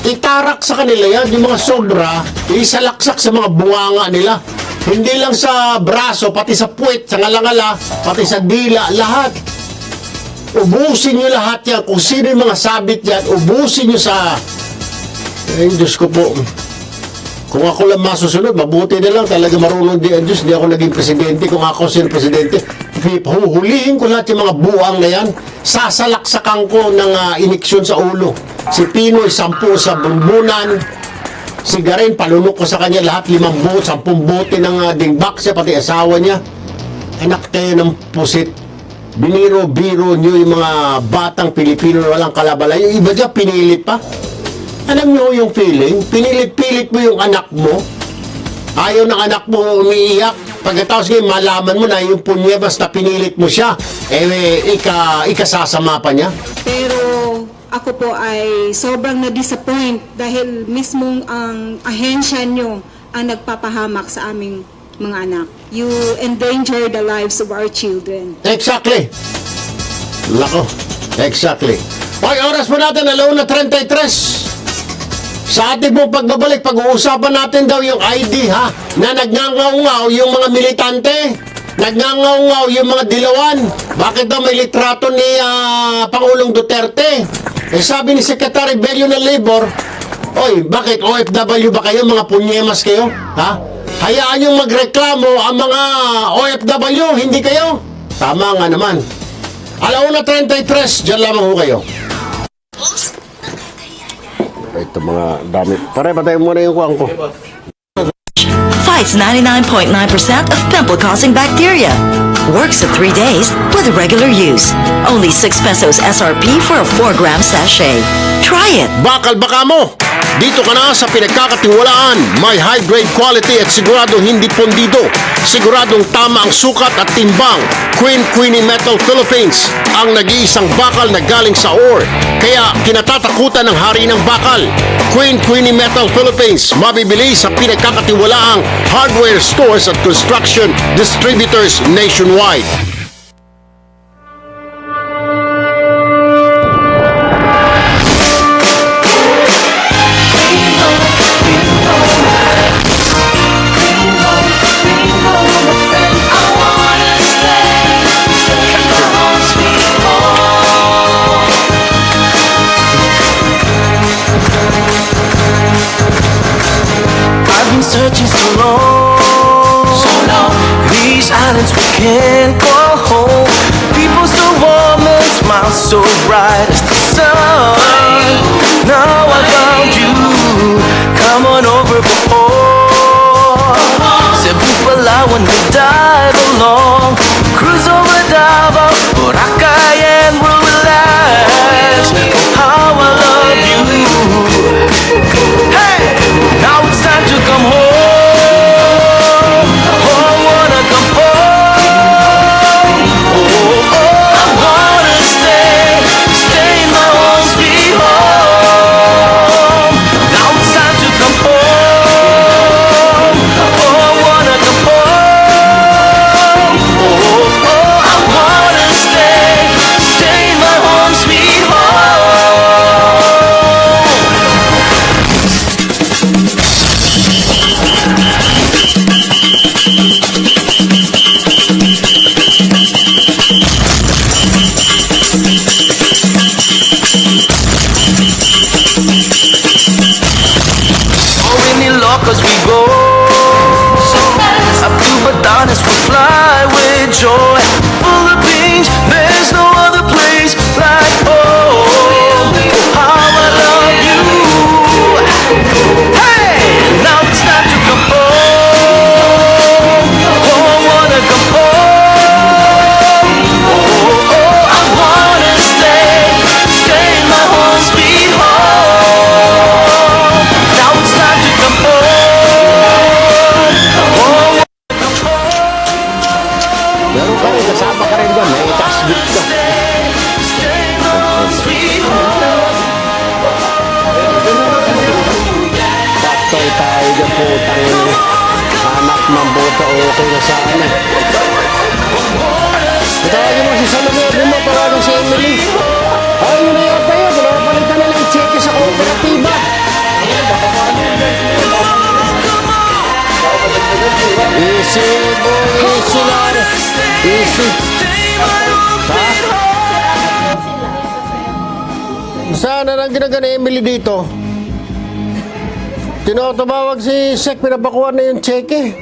C: Itarak sa kanila yan, yung mga sobra, isalaksak sa mga bunganga nila. Hindi lang sa braso, pati sa puwet, sa ngalangala, pati sa dila, lahat. Ubusin nyo lahat yan. Kung sino yung mga sabit yan, ubusin nyo sa... Diyos ko po. Kung ako lang masusunod, mabuti na lang talaga marunong di ang Diyos. Hindi ako naging presidente. Kung ako sino presidente, huhulihin ko lahat yung mga buang na yan. Sasalaksakan ko ng iniksyon sa ulo. Si Pinoy, 10 sa bunbunan. Si Garin, palunok ko sa kanya lahat, 5 buot, 10 bote ng dingbak siya, pati asawa niya. Anak kayo ng pusit. Biniro-biro nyo yung mga batang Pilipino na walang kalabalay. Yung iba dyan, pinilit pa. Alam nyo yung feeling? Pinilit-pilit mo yung anak mo. Ayaw ng anak mo umiiyak. Pagkatapos ngayon, malaman mo na yung punyebas na pinilit mo siya. Ikasasama pa niya.
J: Pero ako po ay sobrang na-disappoint dahil mismong ang ahensya nyo ang nagpapahamak sa aming mga anak. You endanger the lives of our children.
C: Exactly. Lako. Exactly. Okay, oras po natin, 1:33. Sa ating pong pagbabalik, pag-uusapan natin daw yung ID, ha? Na nagngangaw-ngaw yung mga militante. Nagngangaw-ngaw yung mga dilawan. Bakit daw may litrato ni Pangulong Duterte? Sabi ni Secretary Bello ng Labor, oy, bakit OFW ba kayo? Mga punyemas kayo? Ha? Hayaan yung magreklamo ang mga OFW, hindi kayo? Tama nga naman. 1:33, dyan lamang ho kayo. Ito mga dami. Pare, patayin muna yung kuwang ko.
K: Fights 99.9% of pimple-causing bacteria. Works for 3 days with regular use. Only 6 pesos SRP for a 4-gram sachet. Try it.
C: Bakal-baka mo! Dito ka na sa pinagkakatiwalaan. May high-grade quality at siguradong hindi pondido. Siguradong tama ang sukat at timbang. Queenie Metal Philippines, ang nag-iisang bakal na galing sa ore. Kaya kinatatakutan ng hari ng bakal. Queenie Metal Philippines, mabibili sa pinagkakatiwalaang hardware stores at construction distributors nationwide.
L: Searching so long, these islands we can't go home. People so warm and smiles so bright as the sun. Now I found you, come on over before. Cebu, Palawan, we dive along, cruise over Davao, Boracay, and we'll relax. Oh, how I love you. Hey, now it's time to come home. with joy, full of beans. There's no other place like home. How I love you. Hey, now it's time to come home. Oh, I wanna come home. Oh, I wanna stay in my home, sweet home. Now it's time to come home. Oh,
C: Meron ka rin, kasama ka rin doon. May kasbit ka. Saktoy tayo dyan po. Anak ng bota, okay na sana. Tawagin mo si Salome, mo tawagin si Emily. Ay, yun na yun tayo. Pinapalitan na lang cheque sa kooperatiba. Easy, boy. Easy lang. Easy. Saan na lang ginagana Emily dito? Tinatabawag si Sek, pinapakuha na yung cheque.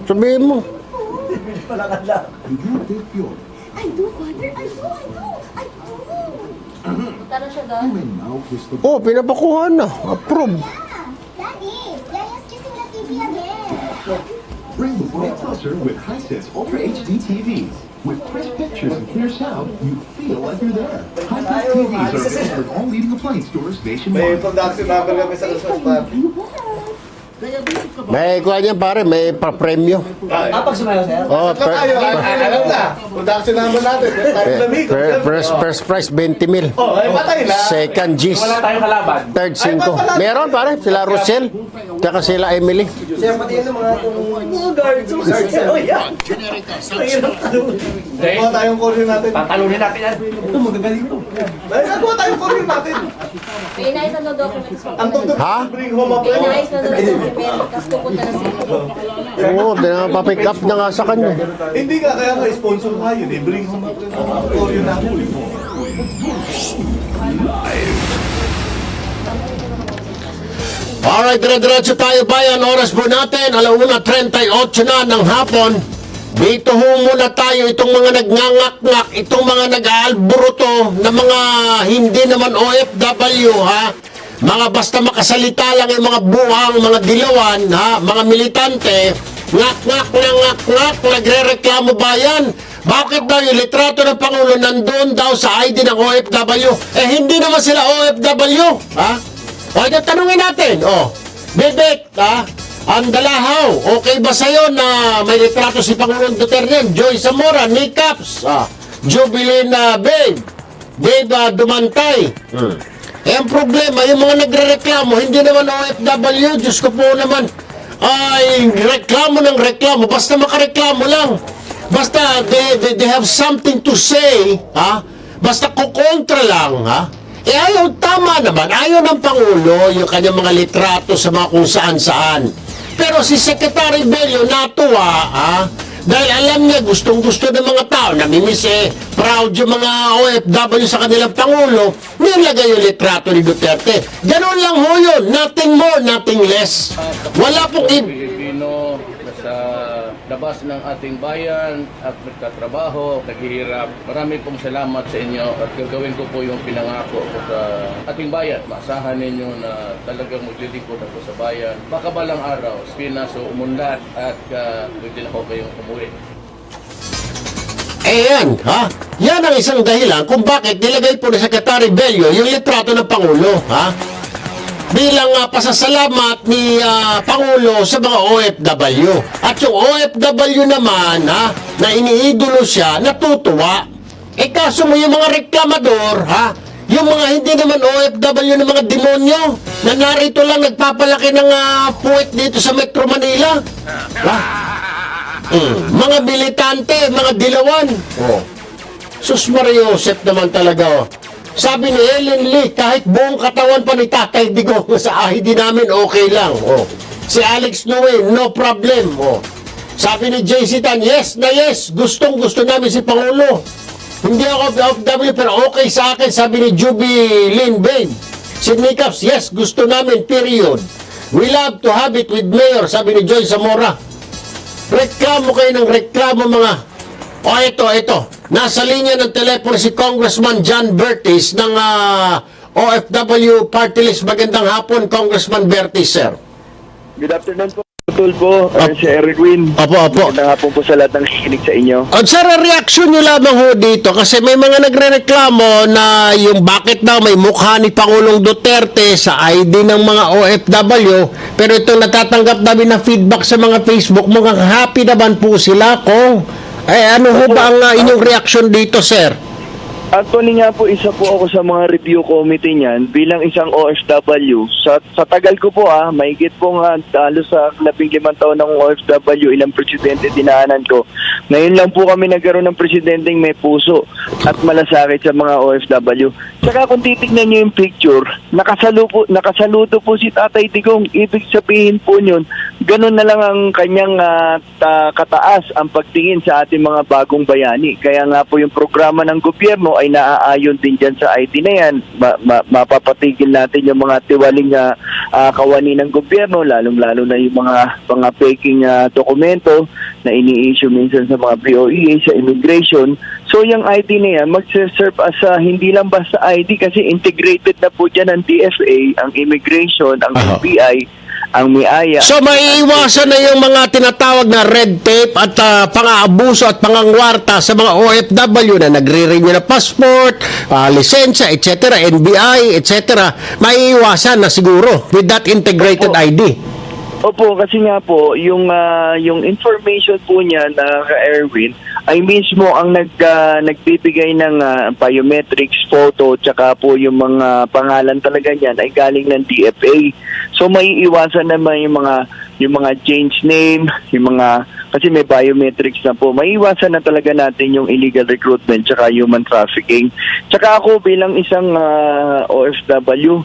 C: Sabihin mo.
G: I do, Father. I do.
M: Tara siya doon.
C: Oh, pinapakuha na. Approve.
G: Daddy, Yaya's kissing the TV again.
A: Bring the world closer with Hisense Ultra HD TVs. With crisp pictures and clear sound, you feel like you're there. Hisense TVs are available at all leading appliance stores
F: May
A: nationwide.
F: production number kami sa Christmas party.
C: May kuha niyan pare, may pa-premyo.
F: Pag sumayo, sir?
C: Oh,
F: Alam na. Production number natin. Tayo lamig.
C: first price 20 mil.
F: Oh, ay patay na.
C: Second G's.
F: Wala tayong kalaban.
C: Third 5. Meron pare, sila Rochelle. Tsaka sila Emily.
F: Siya pati yun ng mga guards. Oh, yan. Kuha tayong corner natin. Tatalunin natin yan. Ito, magagaling to. Kuha tayong corner natin.
M: May inayos na documents mo.
F: Ang tugtog.
C: Ha?
F: Bring home a
M: May
F: friend.
M: inayos na documents. Tapos pupunta na sila.
C: Oo, pa-pick up na nga sa kanya.
F: Hindi ka, kaya nga sponsor tayo. Bring home a friend. Corner natin.
C: Alright, dire-diretso tayo bayan. Oras po natin, 1:38 na ng hapon. Dito ho muna tayo itong mga nagngangak-ngak, itong mga nag-aalburuto na mga hindi naman OFW, ha? Mga basta makasalita lang yung mga buhang, mga dilawan, ha? Mga militante, ngak-ngak na ngak-ngak, nagre-reklamo bayan. Bakit daw yung litrato ng Pangulo nandun daw sa ID ng OFW? Eh, hindi naman sila OFW, ha? O, ito tanungin natin, Bebek, ha? Ang Dalahaw, okay ba sa'yo na may litrato si Pangulong Duterte? Joy Zamora, Nick Caps, Jubilin Babe, Dave Dumantay. Eh, ang problema, yung mga nagre-reklamo, hindi naman OFW, Diyos ko po naman, ay reklamo ng reklamo, basta makareklamo lang. Basta they have something to say, ha? Basta kukontra lang, ha? Eh ayaw, tama naman, ayaw ng Pangulo yung kanyang mga litrato sa mga kung saan-saan. Pero si Secretary Bello natuwa, ha? Dahil alam niya, gustong-gusto ng mga tao, namimiss proud yung mga OFW sa kanilang Pangulo, nilagay yung litrato ni Duterte. Ganun lang ho yun, nothing more, nothing less. Wala pong
B: Pilipino sa labas ng ating bayan at nagtatrabaho, naghihirap. Marami pong salamat sa inyo at gagawin ko po yung pinangako ko sa ating bayan. Maasahan ninyo na talagang maglilingkod ako sa bayan. Baka balang araw, Pinaso umunlad at pwede na ako kayong umuwi.
C: Eh yan, ha? Yan ang isang dahilan kung bakit nilagay po ni Secretary Bello yung litrato ng Pangulo, ha? Bilang pasasalamat ni Pangulo sa mga OFW. At yung OFW naman, ha, na iniidolo siya, natutuwa. Eh kaso mo yung mga reklamador, ha, yung mga hindi naman OFW na mga demonyo, na narito lang nagpapalaki ng puwet dito sa Metro Manila. Ha? Mga militante, mga dilawan. Sus Maria Joseph naman talaga, Sabi ni Ellen Lee, kahit buong katawan pa ni Tatay Digong sa ID namin, okay lang. Si Alex Noe, no problem. Sabi ni JC Tan, yes na yes, gustong-gusto namin si Pangulo. Hindi ako OFW pero okay sa akin, sabi ni Jubilin Babe. Si Nicaps, yes, gusto namin, period. We love to have it with Mayor, sabi ni Joy Zamora. Reklamo kayo ng reklamo mga... O ito. Nasa linya ng telepono si Congressman John Bertis ng OFW Party List. Magandang hapon, Congressman Bertis, sir.
N: Good afternoon po, Tulfo, si Erwin.
C: Opo.
N: Magandang hapon po sa lahat ng nakikinig sa inyo.
C: Sir, reaction nyo lamang ho dito kasi may mga nagre-reklamo na yung bakit daw may mukha ni Pangulong Duterte sa ID ng mga OFW, pero itong natatanggap namin na feedback sa mga Facebook, mukhang happy naman po sila kung ano ho ba ang inyong reaction dito, sir?
N: Actually nga po, isa po ako sa mga review committee niyan bilang isang OFW. Sa tagal ko po mahigit po nga halos sa 15 taon ng OFW, ilang presidente dinaanan ko. Ngayon lang po kami nagkaroon ng presidenteng may puso at malasakit sa mga OFW. Saka kung titignan niyo yung picture, nakasaludo po si Tatay Digong. Ibig sabihin po yun, ganun na lang ang kanyang kataas ang pagtingin sa ating mga bagong bayani. Kaya nga po yung programa ng gobyerno ay naaayon din dyan sa ID na yan. Mapapatigil natin yung mga tiwaling kawani ng gobyerno, lalong-lalo na yung mga faking dokumento na ini-issue minsan sa mga BOE, sa immigration. So yung ID na yan, mag-serve as hindi lang basta ID kasi integrated na po dyan ang DFA, ang immigration, ang FBI, ang MIAYA.
C: So maiiwasan na yung mga tinatawag na red tape at pang-aabuso at pangangwarta sa mga OFW na nagre-renew na passport, lisensya, etc., NBI, etc. Maiiwasan na siguro with that integrated ID.
N: Opo, kasi nga po, yung information po niya na Erwin ay mismo ang nagbibigay ng biometrics, photo, tsaka po yung mga pangalan talaga niyan ay galing ng DFA. So maiiwasan naman yung mga change name, kasi may biometrics na po. Maiiwasan na talaga natin yung illegal recruitment tsaka human trafficking. Tsaka ako bilang isang OFW,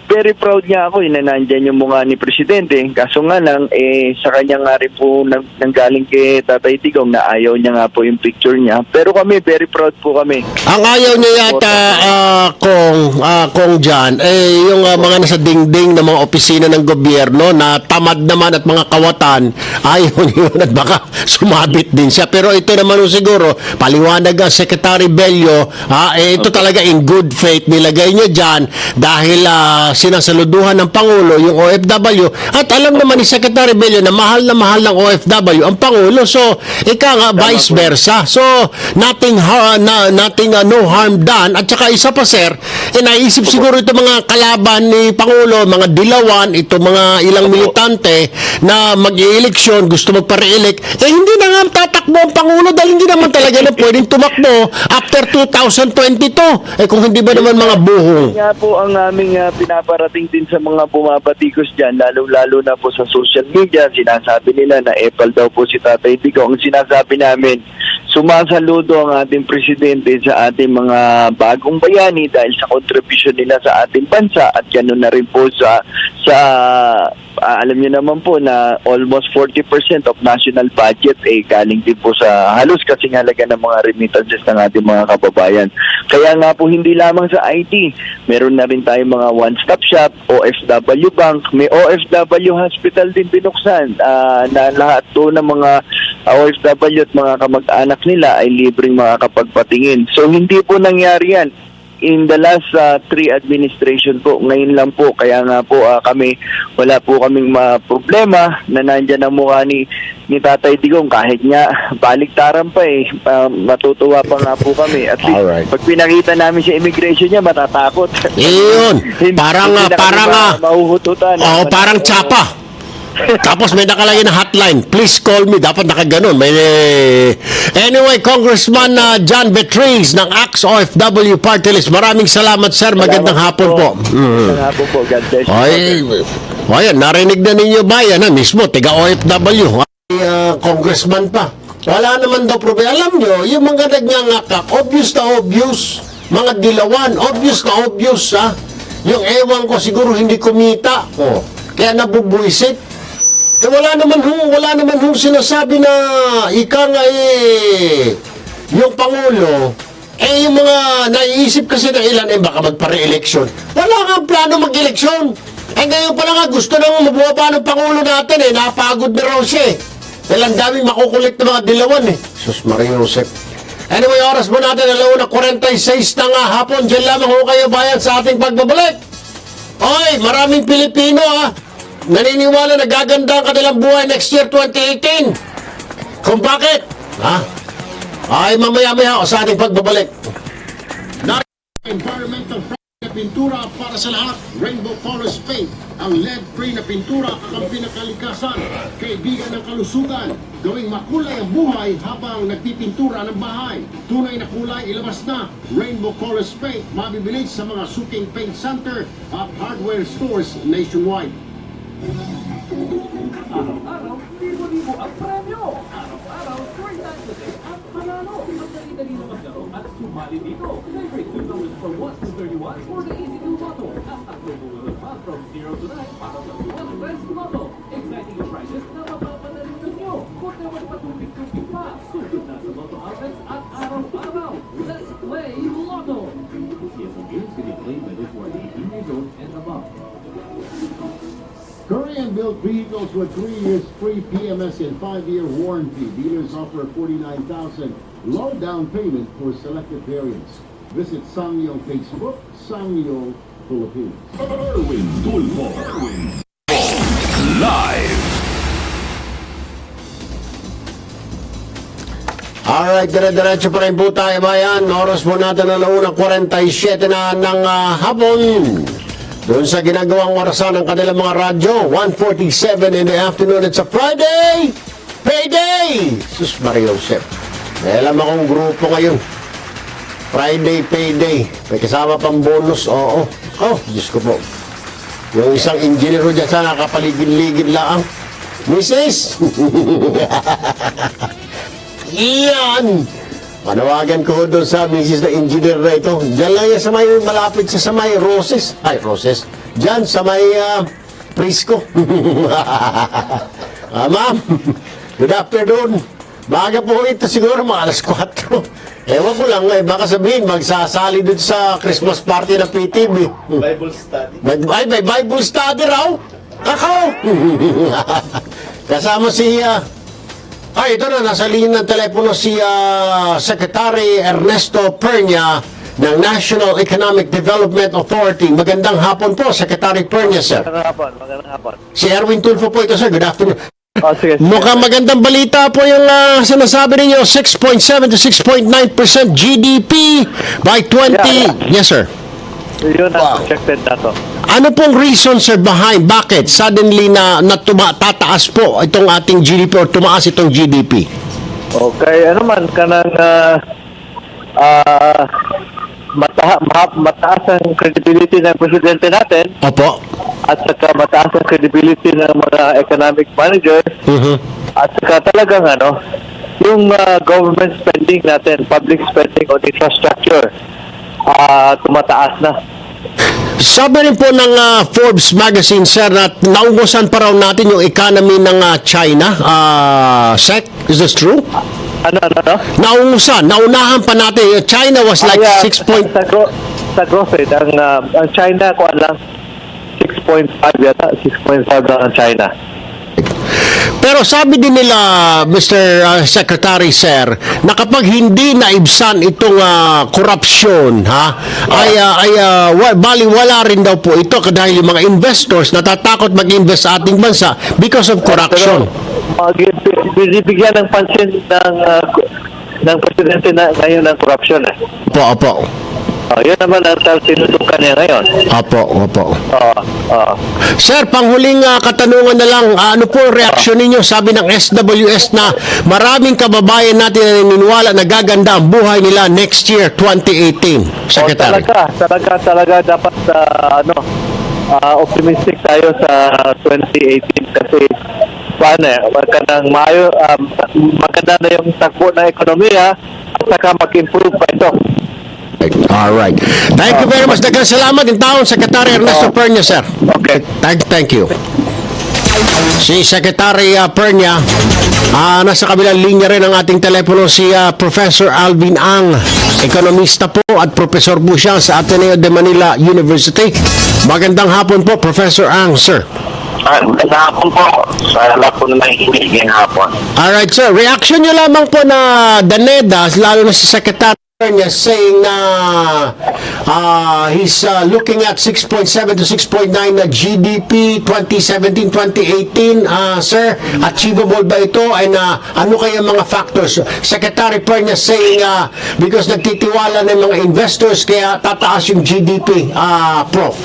N: very proud nga ako na nandyan yung mga ni Presidente. Kaso nga lang, sa kanya nga rin po nanggaling kay Tatay Digong na ayaw niya nga po yung picture niya. Pero kami, very proud po kami.
C: Ang ayaw niya yata, kung John, yung mga nasa dingding ng mga opisina ng gobyerno na tamad naman at mga kawatan, ayaw niya at baka sumabit din siya. Pero ito naman siguro, paliwanag ang Secretary Bello, ito talaga in good faith nilagay niya dyan dahil sinasaluduhan ng Pangulo yung OFW at alam naman ni Secretary Bello na mahal ng OFW ang Pangulo. So, nga vice versa. So, nothing no harm done. At saka isa pa, sir, naisip siguro ito mga kalaban ni Pangulo, mga dilawan, ito mga ilang militante na mag-i-eleksyon, gusto magpa-re-elect, hindi na nga tatakbo ang Pangulo dahil hindi naman talaga na pwedeng tumakbo after 2022. Kung hindi ba naman mga buhong.
N: Nga po ang aming pinaparating din sa mga bumabatikos dyan, lalo na po sa social media, sinasabi nila na epal daw po si Tatay Digong. Ang sinasabi namin, sumasaludo ang ating presidente sa ating mga bagong bayani dahil sa contribution nila sa ating bansa at ganoon na rin po sa alam niyo naman po na almost 40% of national budget galing din po sa halos kasing halaga ng mga remittances ng ating mga kababayan. Kaya nga po hindi lamang sa IT, meron na rin tayong mga one-stop shop, OFW Bank, may OFW Hospital din binuksan na lahat to ng mga OFW at mga kamag-anak nila ay libreng makakapagpatingin. So hindi po nangyari yan in the last 3 administration po. Ngayon lang po. Kaya nga po wala po kaming problema na nandyan ang mukha ni Tatay Digong. Kahit nga baliktaran pa matutuwa pa nga po kami. At least, pag pinakita namin sa immigration niya, matatakot.
C: Iyon. Parang
N: mahuhututan.
C: Parang tsapa. Tapos may nakalagay na hotline. Please call me. Dapat nakaganon. Anyway, Congressman John Bertis ng ACT OFW Party List. Maraming salamat, sir. Magandang hapon po.
N: Magandang hapon po. God bless you.
C: Ayan, narinig na ninyo ba? Yan mismo, tiga OFW. Congressman pa. Wala naman daw problema. Alam nyo, yung mga nagnangakak, obvious na obvious. Mga dilawan, obvious na obvious. Yung ewan ko siguro hindi kumita. Kaya nabubuisit. Wala naman hong sinasabi na yung Pangulo, yung mga naiisip kasi ng ilan baka magpare-eleksyon. Wala nga plano mag-eleksyon. Ngayon pala nga gusto nang mabubaba ng Pangulo natin napagod na raw siya. Dahil ang daming makukulit na mga dilawan eh. Sus Maria Josep. Anyway, oras mo natin, 1:46 na nga hapon. Diyan lamang ho kayo bayan sa ating pagbabalik. Oy, maraming Pilipino naniniwala na gaganda ang kanilang buhay next year 2018. Kung bakit? Ay mamaya-maya sa ating pagbabalik. Environmental friendly na pintura para sa lahat. Rainbow Colors Paint. Ang lead-free na pintura kakampi ng kalikasan. Kaibigan ng kalusugan. Gawing makulay ang buhay habang nagpipintura ng bahay. Tunay na kulay ilabas na. Rainbow Colors Paint. Mabibili sa mga suking paint center at hardware stores nationwide.
H: Araw-araw, libo-libo ang premyo. Araw-araw, 3 times a day ang panalo. Magdali-dali na maglaro at sumali dito. Favorite 2 numbers from 1 to 31 for the Easy 2 Lotto. Ang takbo bumulot pa from 0 to 9 para sa 1 Friends Lotto. Exciting yung prizes na mapapanalitan nyo. Huwag naman patupik-tupik pa. Sugod na sa Lotto outlets at araw-araw. Let's play Lotto. CSM games can be played by those who are 18 years old and above.
C: Korean-built vehicles with 3 years free PMS and 5-year warranty. Dealers offer $49,000 low down payment for selected variants. Visit Sangyong Facebook, Sangyong Philippines.
A: Erwin Tulfo. Live.
C: Alright, dire-diretso pa rin po tayo bayan. Oras po natin na 1:47 na ng hapon. Doon sa ginagawang orasan ng kanilang mga radyo, 1:47 in the afternoon. It's a Friday! Payday! Sus Maria Josep. May alam akong grupo ngayon. Friday, payday. May kasama pang bonus, oo. Oh, Diyos ko po. Yung isang engineer dyan sa nakapaligid-ligid lang. Mrs. Iyan! Panawagan ko doon sa Mrs. na engineer na ito. Diyan lang yan sa may malapit sa may Roses. Ay, Roses. Diyan sa may Prisco. Ma'am, good afternoon. Baga po ito siguro mga alas 4. Ewan ko lang baka sabihin magsasali doon sa Christmas party ng PTV.
F: Bible study.
C: Ay, may Bible study raw. Ako! Kasama si... ito na, nasa linya ng telepono si Secretary Ernesto Pernia ng National Economic Development Authority. Magandang hapon po, Secretary Pernia, sir.
N: Magandang hapon.
C: Si Erwin Tulfo po ito, sir. Good afternoon.
N: Sige.
C: Mukhang magandang balita po yung sinasabi ninyo, 6.7 to 6.9% GDP by 20... Yes, sir.
N: Yun ang projected na to.
C: Ano pong reason, sir, behind? Bakit suddenly tataas po itong ating GDP or tumaas itong GDP?
N: Okay, ano man, kanang mataas ang credibility ng presidente natin.
C: Opo.
N: At saka mataas ang credibility ng mga economic managers. At saka talagang yung government spending natin, public spending on infrastructure, tumataas na.
C: Sabi rin po ng Forbes magazine, sir, na naungusan pa raw natin yung economy ng China. Sec, is this true?
N: Ano?
C: Naunahan pa natin. China was like 6 point...
N: Sa growth rate, ang China, kuan lang, 6.5 yata, 6.5 lang ang China.
C: Pero sabi din nila, Mr. Secretary, sir, na kapag hindi naibsan itong korupsyon, wala rin daw po ito dahil yung mga investors natatakot mag-invest sa ating bansa because of corruption.
N: Pero binibigyan ng pansin ng presidente na ngayon ng corruption.
C: Opo.
N: Yun naman ang tinutukan niya ngayon.
C: Opo. Sir, panghuling katanungan na lang, ano po reaksyon ninyo? Sabi ng SWS na maraming kababayan natin na naniniwala na gaganda ang buhay nila next year, 2018. Secretary.
N: Talaga dapat optimistic tayo sa 2018 kasi maganda na yung takbo ng ekonomiya at saka mag-improve pa ito.
C: Alright. Thank you very much. Daghang salamat in taon, Secretary Ernesto Pernia, sir.
N: Okay.
C: Thank you. Si Secretary Pernia, nasa kabilang linya rin ang ating telepono si Professor Alvin Ang, ekonomista po at professor po siya sa Ateneo de Manila University. Magandang hapon po, Professor Ang, sir.
I: Magandang hapon po sa lahat po na nakikinig ngayong hapon.
C: Alright, sir. Reaction nyo lamang po na Daneda, lalo na si Secretary niya saying na he's looking at 6.7 to 6.9 na GDP 2017-2018. Sir, achievable ba ito? And ano kaya mga factors? Secretary Pernia saying because nagtitiwala ng mga investors kaya tataas yung GDP. Prof.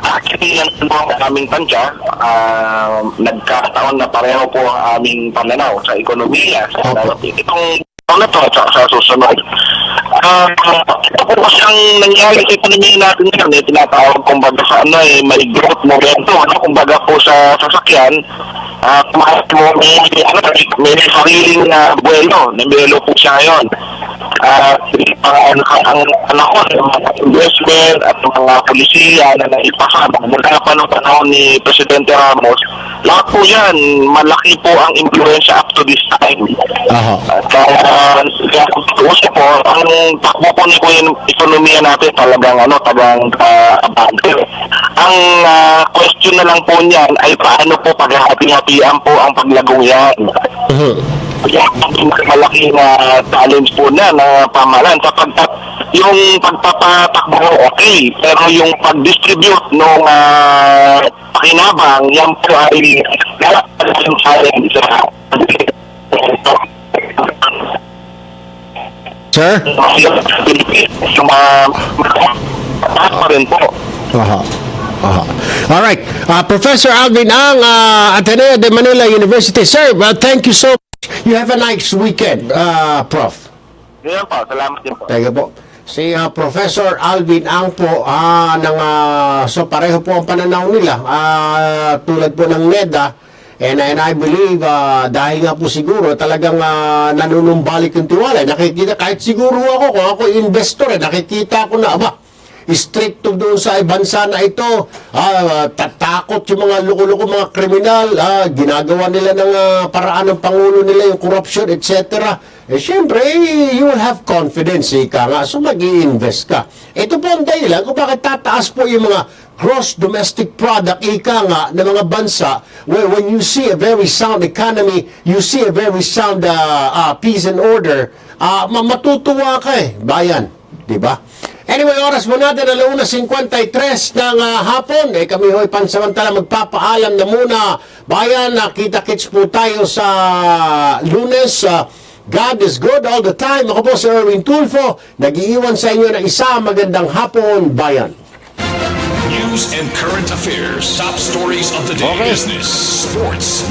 I: Actually, yan po ang aming tansya. Nagkataon na pareho po ang aming pananaw sa ekonomiya. Itong na to sa susunod. Ito po kasi ang nangyari sa ekonomiya natin ngayon, tinatawag kumbaga sa may growth momentum, kumbaga po sa sasakyan, may sariling buwelo, nabelo po siya ngayon. Ang panahon ng mga investment at mga polisiya na naipasa mula pa ng panahon ni Presidente Ramos, lahat po yan, malaki po ang influensya up to this time. At kaya kung tutusin po, ang takbo po ni yung ekonomiya natin talagang abante. Ang question na lang po niyan ay paano po paghahati-hatian po ang paglagong yan. Yan ang malaki na challenge po na pamahalaan sapagkat yung pagpapatakbo okay, pero yung pag-distribute ng pakinabang, yan po ay yung challenge sa
C: Sir?
I: Yung pa rin po.
C: Alright. Professor Alvin Ang, Ateneo de Manila University. Sir, thank you so much. You have a nice weekend, Prof.
I: Ngayon po, salamat din po.
C: Thank you po. Si Professor Alvin Ang po, so pareho po ang pananaw nila. Tulad po ng NEDA, and I believe, dahil nga po siguro, talagang nanunumbalik yung tiwala. Nakikita, kahit siguro ako, kung ako investor, nakikita ko na, stricto doon sa bansa na ito, tatakot yung mga loko-loko, mga kriminal, ginagawa nila ng paraan ng Pangulo nila, yung corruption, etc. Siyempre, you will have confidence, ika nga, so mag-i-invest ka. Ito po ang dahilan kung bakit tataas po yung mga gross domestic product, ika nga, ng mga bansa, where when you see a very sound economy, you see a very sound peace and order, matutuwa ka bayan, di ba? Anyway, oras mo natin na 1:53 ng hapon. Kami ho'y pansamantala magpapaalam na muna. Bayan, kita-kits po tayo sa Lunes. God is good all the time. Ako po si Erwin Tulfo. Nag-iiwan sa inyo ng isa magandang hapon, bayan.
A: News and current affairs. Top stories of the day. Business, sports,